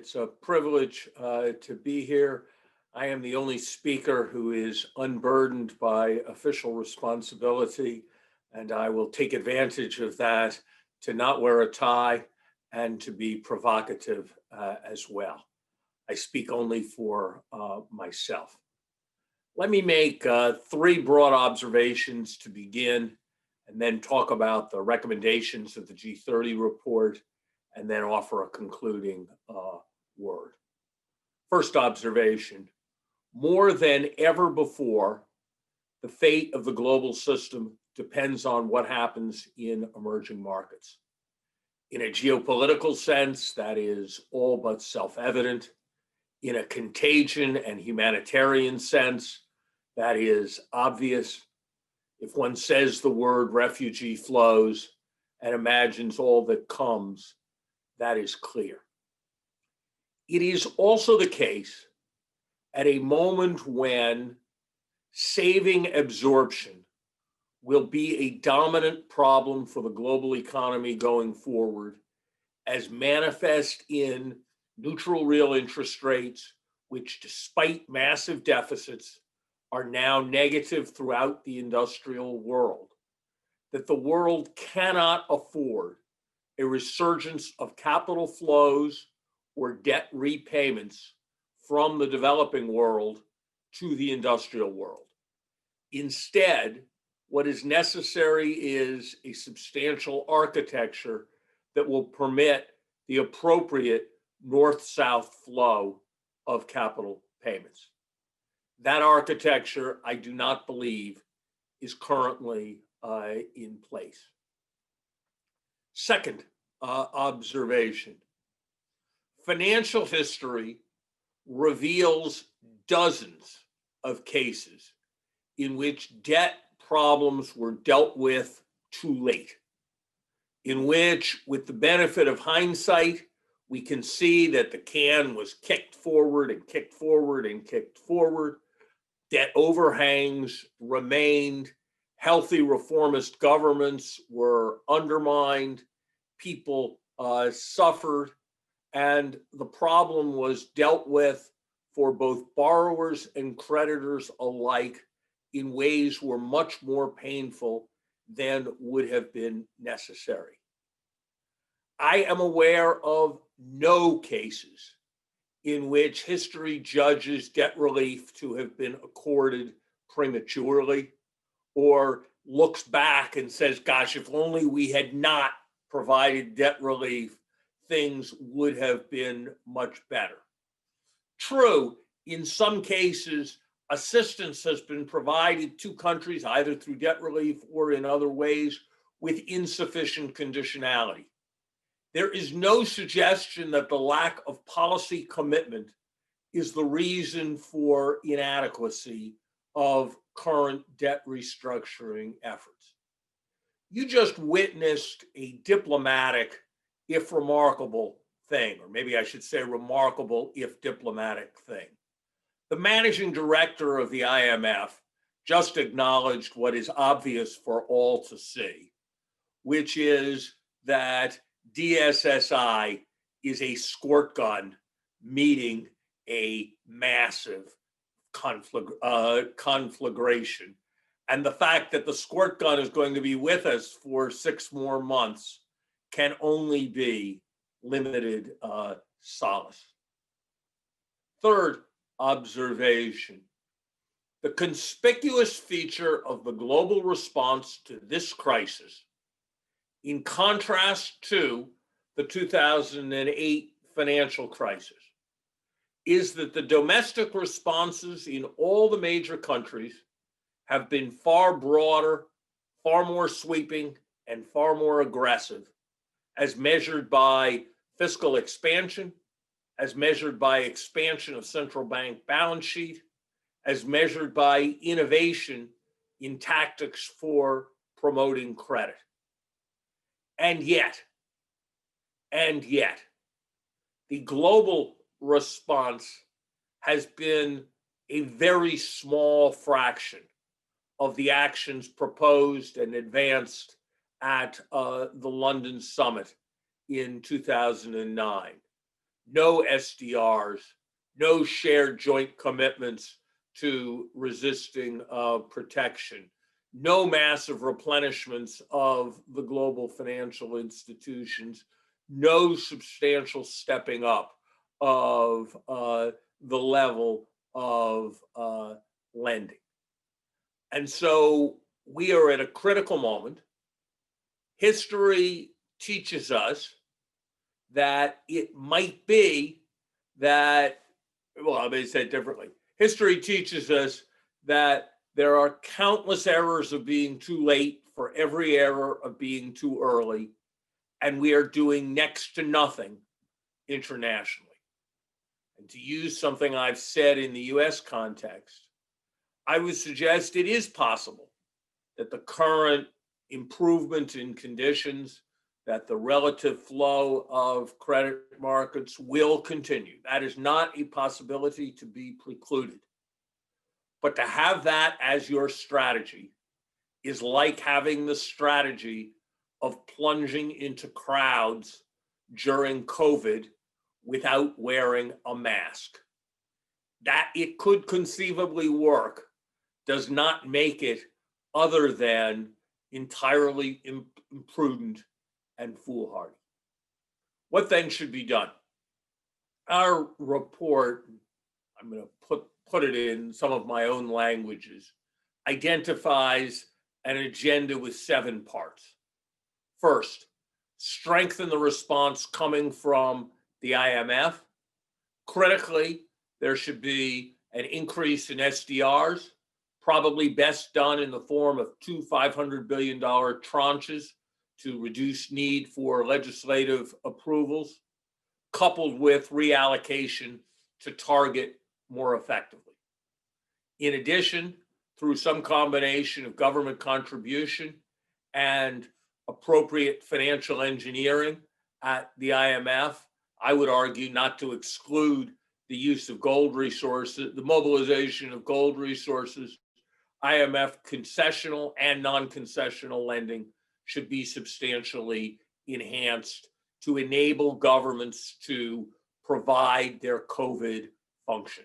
It's a privilege to be here. I am the only speaker who is unburdened by official responsibility, and I will take advantage of that to not wear a tie and to be provocative as well. I speak only for myself. Let me make three broad observations to begin, and then talk about the recommendations of the G30 report, and then offer a concluding word. First observation, more than ever before, the fate of the global system depends on what happens in emerging markets. In a geopolitical sense, that is all but self-evident. In a contagion and humanitarian sense, that is obvious. If one says the word refugee flows and imagines all that comes, that is clear. It is also the case at a moment when saving absorption will be a dominant problem for the global economy going forward, as manifest in neutral real interest rates, which despite massive deficits are now negative throughout the industrial world, that the world cannot afford a resurgence of capital flows or debt repayments from the developing world to the industrial world. Instead, what is necessary is a substantial architecture that will permit the appropriate north-south flow of capital payments. That architecture, I do not believe, is currently in place. Second observation, financial history reveals dozens of cases in which debt problems were dealt with too late, in which, with the benefit of hindsight, we can see that the can was kicked forward and kicked forward and kicked forward. Debt overhangs remained, healthy reformist governments were undermined, people suffered, and the problem was dealt with for both borrowers and creditors alike in ways were much more painful than would have been necessary. I am aware of no cases in which history judges debt relief to have been accorded prematurely, or looks back and says, gosh, if only we had not provided debt relief, things would have been much better. True, in some cases, assistance has been provided to countries, either through debt relief or in other ways, with insufficient conditionality. There is no suggestion that the lack of policy commitment is the reason for inadequacy of current debt restructuring efforts. You just witnessed a diplomatic, if remarkable, thing, or maybe I should say remarkable, if diplomatic thing. The managing director of the IMF just acknowledged what is obvious for all to see, which is that DSSI is a squirt gun meeting a massive conflagration. And the fact that the squirt gun is going to be with us for 6 more months can only be limited solace. Third observation, the conspicuous feature of the global response to this crisis, in contrast to the 2008 financial crisis, is that the domestic responses in all the major countries have been far broader, far more sweeping, and far more aggressive, as measured by fiscal expansion, as measured by expansion of central bank balance sheet, as measured by innovation in tactics for promoting credit. And yet, the global response has been a very small fraction of the actions proposed and advanced at the London summit in 2009. no SDRs, no shared joint commitments to resisting protection, no massive replenishments of the global financial institutions, no substantial stepping up of the level of lending. And so we are at a critical moment. History teaches us that it might be that, well, I may say it differently. History teaches us that there are countless errors of being too late for every error of being too early, and we are doing next to nothing internationally. And to use something I've said in the US context, I would suggest it is possible that the current improvement in conditions, that the relative flow of credit markets will continue. That is not a possibility to be precluded. But to have that as your strategy is like having the strategy of plunging into crowds during COVID without wearing a mask. That it could conceivably work does not make it other than entirely imprudent and foolhardy. What then should be done? Our report, I'm going to put it in some of my own languages, identifies an agenda with 7 parts. First, strengthen the response coming from the IMF. Critically, there should be an increase in SDRs, probably best done in the form of 2 $500 billion tranches to reduce need for legislative approvals, coupled with reallocation to target more effectively. In addition, through some combination of government contribution and appropriate financial engineering at the IMF, I would argue not to exclude the use of gold resources, the mobilization of gold resources, IMF concessional and non-concessional lending should be substantially enhanced to enable governments to provide their COVID function.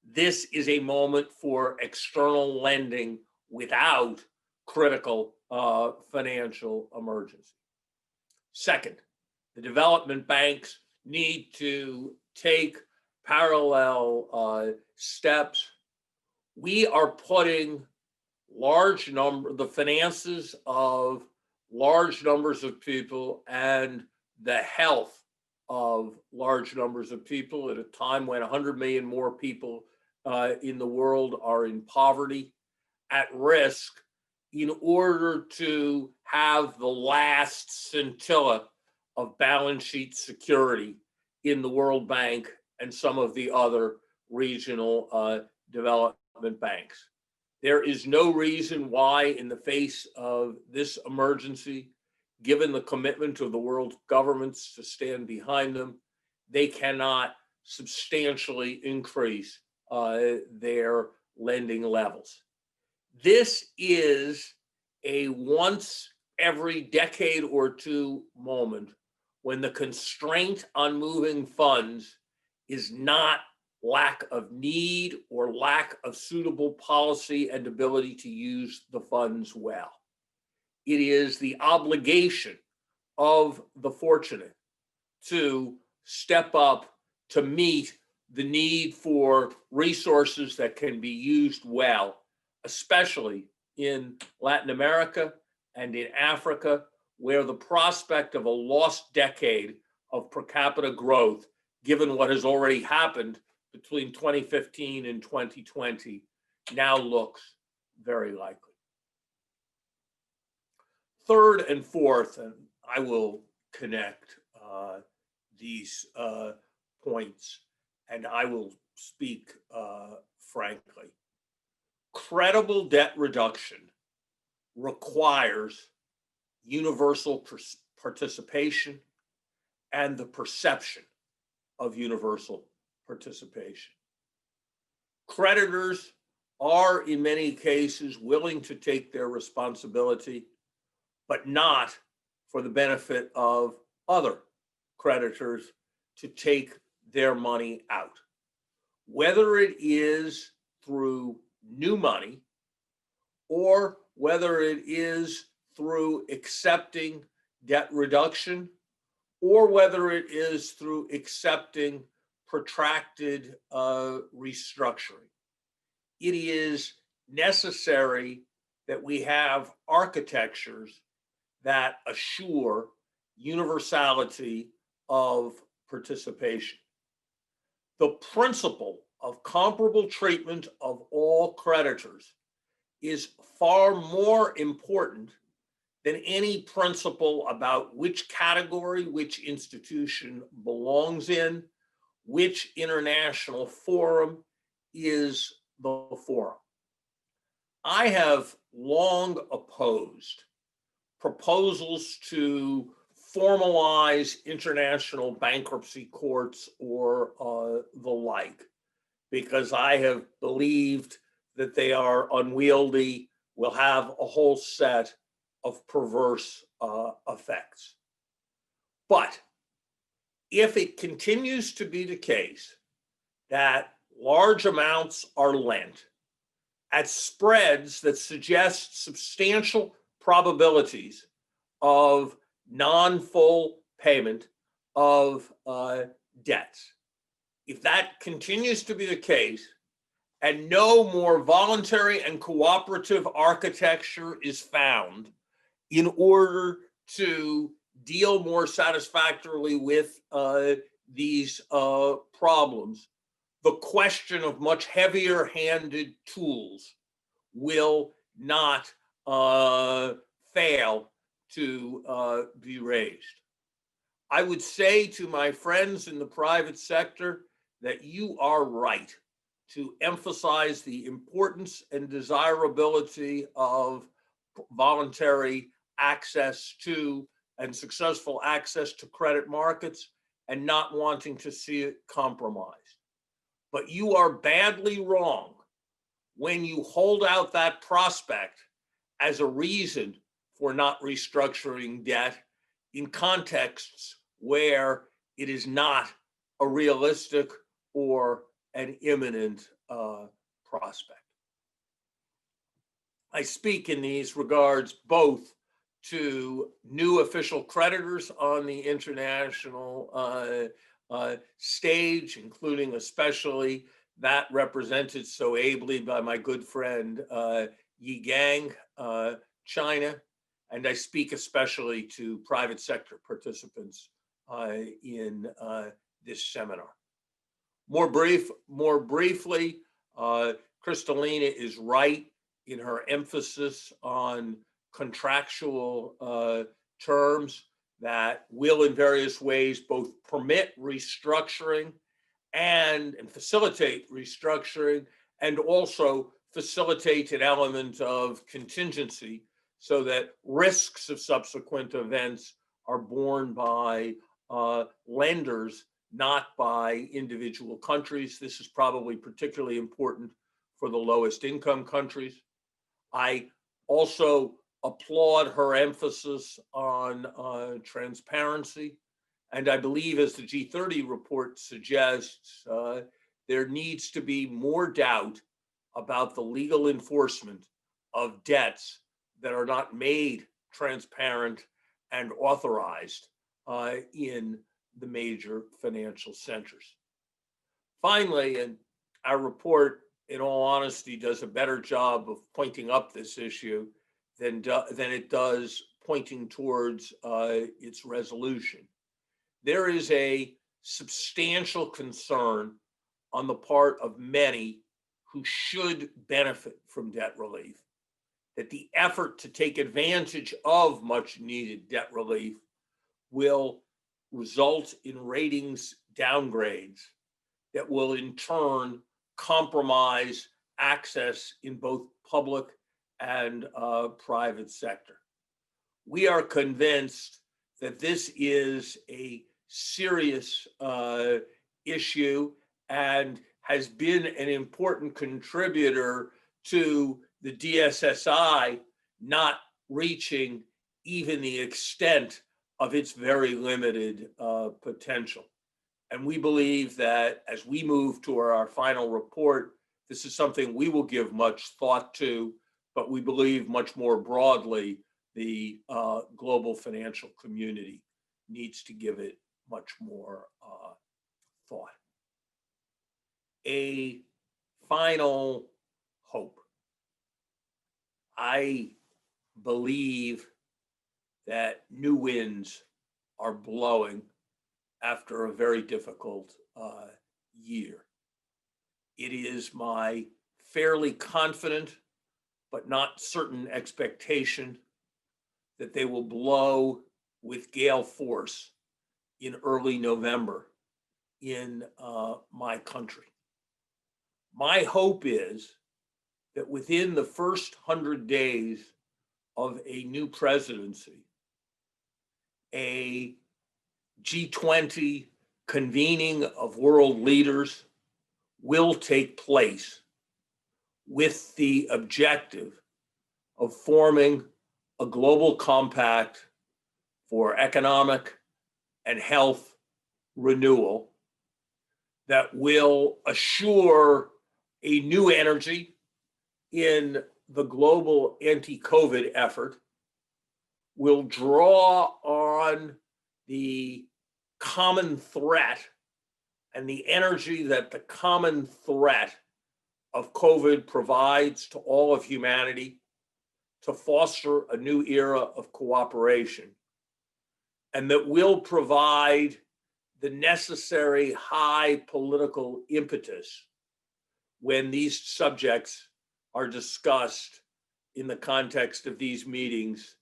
This is a moment for external lending without critical financial emergency. Second, the development banks need to take parallel steps. We are putting the finances of large numbers of people and the health of large numbers of people at a time when 100 million more people in the world are in poverty at risk in order to have the last scintilla of balance sheet security in the World Bank and some of the other regional development banks. There is no reason why, in the face of this emergency, given the commitment of the world governments to stand behind them, they cannot substantially increase their lending levels. This is a once every decade or two moment when the constraint on moving funds is not lack of need or lack of suitable policy and ability to use the funds well. It is the obligation of the fortunate to step up to meet the need for resources that can be used well, especially in Latin America and in Africa, where the prospect of a lost decade of per capita growth, given what has already happened between 2015 and 2020, now looks very likely. Third and fourth, and I will connect these points, and I will speak frankly. Credible debt reduction requires universal participation and the perception of universal participation. Creditors are, in many cases, willing to take their responsibility, but not for the benefit of other creditors to take their money out, whether it is through new money or whether it is through accepting debt reduction or whether it is through accepting protracted restructuring. It is necessary that we have architectures that assure universality of participation. The principle of comparable treatment of all creditors is far more important than any principle about which category, which institution belongs in, which international forum is the forum. I have long opposed proposals to formalize international bankruptcy courts or the like, because I have believed that they are unwieldy, will have a whole set of perverse effects. But if it continues to be the case that large amounts are lent at spreads that suggest substantial probabilities of non-full payment of debts, if that continues to be the case and no more voluntary and cooperative architecture is found in order to deal more satisfactorily with these problems, the question of much heavier-handed tools will not fail to be raised. I would say to my friends in the private sector that you are right to emphasize the importance and desirability of voluntary access to and successful access to credit markets and not wanting to see it compromised. But you are badly wrong when you hold out that prospect as a reason for not restructuring debt in contexts where it is not a realistic or an imminent prospect. I speak in these regards both to new official creditors on the international stage, including especially that represented so ably by my good friend Yi Gang, China, and I speak especially to private sector participants in this seminar. More briefly, Kristalina is right in her emphasis on contractual terms that will in various ways both permit restructuring and facilitate restructuring and also facilitate an element of contingency so that risks of subsequent events are borne by lenders, not by individual countries. This is probably particularly important for the lowest income countries. I also applaud her emphasis on transparency. And I believe, as the G30 report suggests, there needs to be more doubt about the legal enforcement of debts that are not made transparent and authorized in the major financial centers. Finally, and our report, in all honesty, does a better job of pointing up this issue than it does pointing towards its resolution. There is a substantial concern on the part of many who should benefit from debt relief that the effort to take advantage of much needed debt relief will result in ratings downgrades that will in turn compromise access in both public and private sector. We are convinced that this is a serious issue and has been an important contributor to the DSSI not reaching even the extent of its very limited potential. And we believe that as we move to our final report, this is something we will give much thought to, but we believe much more broadly the global financial community needs to give it much more thought. A final hope. I believe that new winds are blowing after a very difficult year. It is my fairly confident but not certain expectation that they will blow with gale force in early November in my country. My hope is that within the first 100 days of a new presidency, a G20 convening of world leaders will take place with the objective of forming a global compact for economic and health renewal that will assure a new energy in the global anti-COVID effort, will draw on the common threat and the energy that the common threat of COVID provides to all of humanity to foster a new era of cooperation, and that will provide the necessary high political impetus when these subjects are discussed in the context of these meetings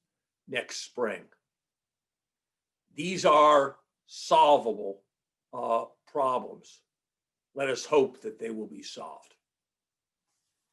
next spring. These are solvable problems. Let us hope that they will be solved.